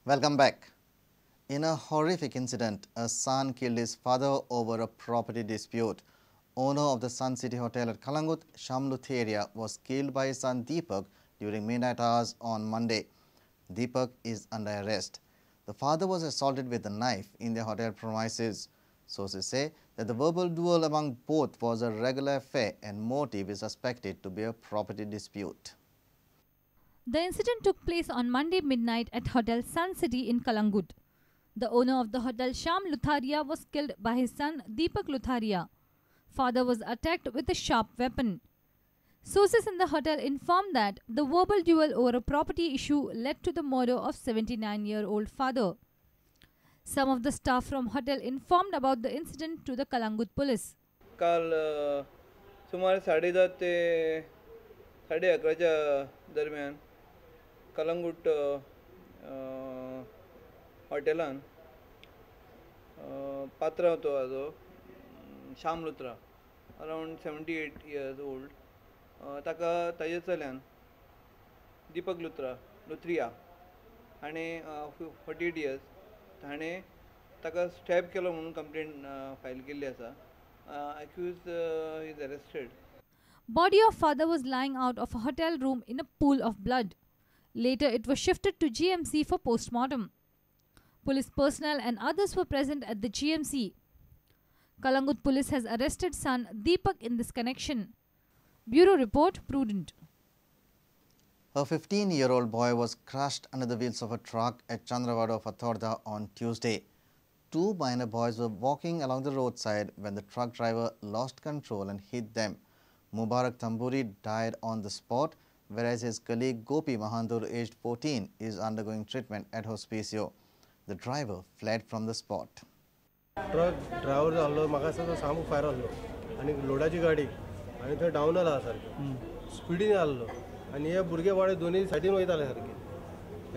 Welcome back. In a horrific incident, a son killed his father over a property dispute. Owner of the Sun City Hotel at Calangute, Luthria, was killed by his son Deepak during midnight hours on Monday. Deepak is under arrest. The father was assaulted with a knife in the hotel premises. Sources say that the verbal duel among both was a regular affair and motive is suspected to be a property dispute. The incident took place on Monday midnight at Hotel Sun City in Calangute. The owner of the hotel, Luthria, was killed by his son Deepak Luthria. Father was attacked with a sharp weapon. Sources in the hotel informed that the verbal duel over a property issue led to the murder of 79-year-old father. Some of the staff from hotel informed about the incident to the Calangute police. काल सुमारे 10:30 ते 11:30 दरम्यान कलंगूट हॉटेलान पात्र होतो हाजो Shyam Luthra around 78 years old ताका ताजे चल्यान दीपक लुथरिया हाणे 48 years ताणें ताका स्टॅब केलो म्हणून कंप्लेंट फायल केल्ली आसा. Accused is arrested. Body of father was lying out of a hotel room in a pool of blood. Later, it was shifted to GMC for post-mortem. Police personnel and others were present at the GMC. Calangute police has arrested son Deepak in this connection. Bureau report, Prudent. A 15-year-old boy was crushed under the wheels of a truck at Chandrawada, Fatorda on Tuesday. Two minor boys were walking along the roadside when the truck driver lost control and hit them. Mubarak Tamburi died on the spot, whereas his colleague Gopi Mahandur, aged 14, is undergoing treatment at Hospicio. The driver fled from the spot. Truck driver जाल्लो म्हाका असो सामको fire जाल्लो आनी लोडाची गाडी आनी थंय down जाला सारकी स्पिडीन जाल्लो आनी हे भुरगे वाडे दोनी सायडीन वयताले सारके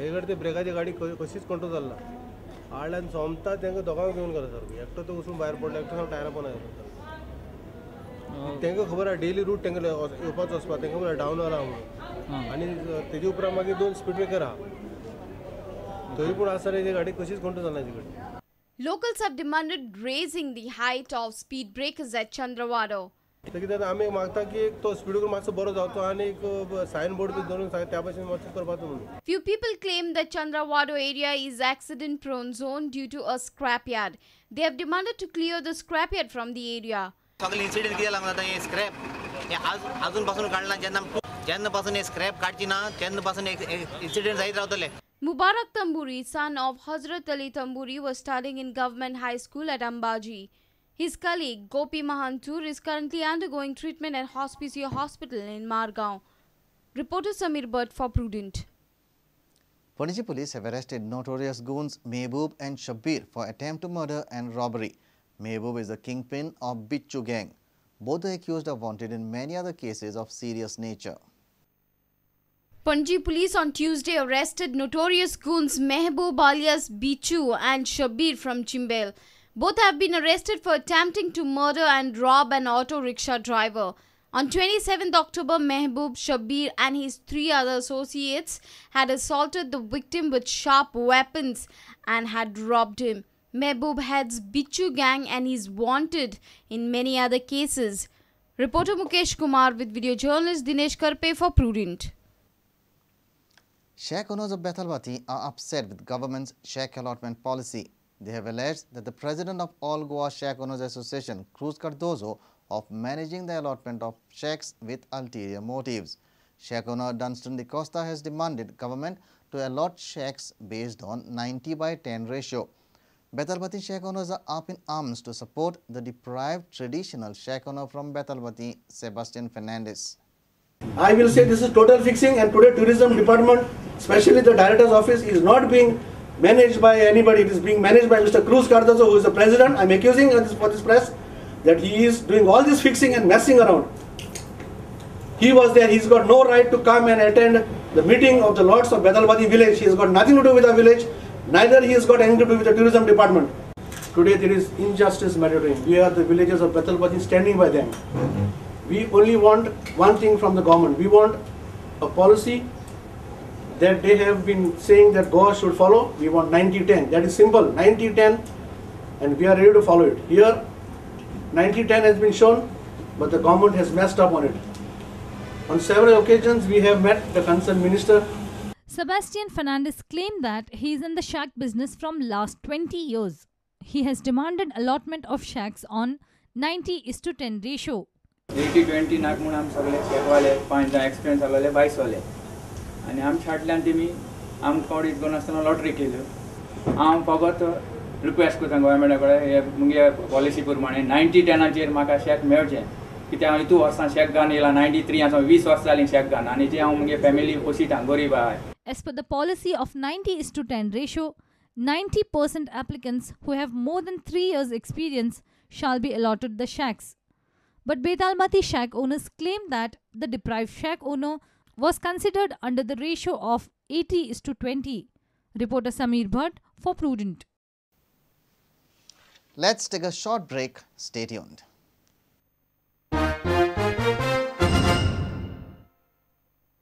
हे कडे ते ब्रेकाची गाडी कशीच कंट्रोल जाल्ला हाडल्यान सोमता तांकां दोगांक घेवन गेलो सारको एकटो तो वचून भायर पडलो एकटो टायरा पोंदा गेलो तांकां खबर आहा डेली रूट तांकां येवपाचो वचपा तांकां खबर डावन जाला म्हणून आनी तेजे उपरांत मागीर 2 स्पीड ब्रेकर आहा तरी पूण आसतना ही गाडी कशीच कंट्रोल जाल्ना ताजे कडेन. Locals have demanded raising the height of speed breakers at Chandrawada. आमी मागता की तो स्पीड ब्रेकर मातसो बरो जावचो आनी एक सायन बोर्ड बी दवरून त्या भाशेन मातसो करपाचो म्हणून. Few people claim that Chandrawada area is accident prone zone due to a scrapyard. They have demanded to clear the scrapyard from the area. सगळे इन्सिडेंट कितें लागून जाता हे स्क्रॅप हे अजून पासून काढला जेन्ना पासून हे स्क्रॅप काडची ना तेन्ना पासून इन्सिडेंट जायत रावतले. Mubarak Tamburi, son of Hazrat Ali Tamburi, was studying in Government High School at Ambaji. His colleague Gopi Mahandur is currently undergoing treatment at Hospicio Hospital in Margaon. Reporter Samir Bhatt for Prudent. Panaji police have arrested notorious goons Mehboob and Shabbir for attempt to murder and robbery. Mehboob is the kingpin of Bichu gang. Both the accused are wanted in many other cases of serious nature. Panaji police on Tuesday arrested notorious goons Mehboob alias Bichu and Shabbir from Chimbel. Both have been arrested for attempting to murder and rob an auto rickshaw driver. On 27th October, Mehboob, Shabbir and his 3 other associates had assaulted the victim with sharp weapons and had robbed him. Mehboob heads Bichu gang and is wanted in many other cases. Reporter Mukesh Kumar with video journalist Dinesh Karpe for Prudent. Shack owners of Bethalbati are upset with government's shack allotment policy. They have alleged that the president of All Goa Shack Owners Association, Cruz Cardozo, of managing the allotment of shacks with ulterior motives. Shack owner Dunstan de Costa has demanded government to allot shacks based on 90/10 ratio. Bethalbati shack owners are up in arms to support the deprived traditional shack owner from Bethalbati, Sebastian Fernandez. I will say this is total fixing, and today tourism department, especially the director's office, is not being managed by anybody. It is being managed by Mr. Cruz Cardozo, who is the president. I am accusing for this press that he is doing all this fixing and messing around. He was there. He's got no right to come and attend the meeting of the lords of Bethalbati village. He has got nothing to do with the village. Neither he has got anything to do with the tourism department. Today there is injustice matter to him. We are the villagers of Bethalbati standing by them. We only want one thing from the government. We want a policy that they have been saying that Goa should follow. We want 90-10. That is simple, 90-10, and we are ready to follow it. Here, 90-10 has been shown, but the government has messed up on it. On several occasions, we have met the concerned minister. Sebastian Fernandez claimed that he is in the shack business from last 20 years. He has demanded allotment of shacks on 90:10 ratio. 80-20 नाक म्हणून आम सगळे शेकवाले 5 जाण experience आसलेले 22 वाले आनी आम फाटल्यान तेमी आमकां इतकोन आसतना लॉटरी केल्यो हांव फकत रिक्वेस्ट करता गोवोरमेंटा कडेन हे मुगे पॉलिसी प्रमाणे 90-10 म्हाका शेक मेळचें कित्याक हांव इतू वर्सां शेक घालन येयला 93 20 वर्सां जालीं शेक घालन आनी जे हांव मुगे फॅमिली पोशिता गरीब आहाय. As per the policy of 90:10 ratio, 90% applicants who have more than 3 years experience shall be allotted the shacks. But Betalmati shack owners claim that the deprived shack owner was considered under the ratio of 80:20. Reporter Sameer Bhatt for Prudent. Let's take a short break. Stay tuned.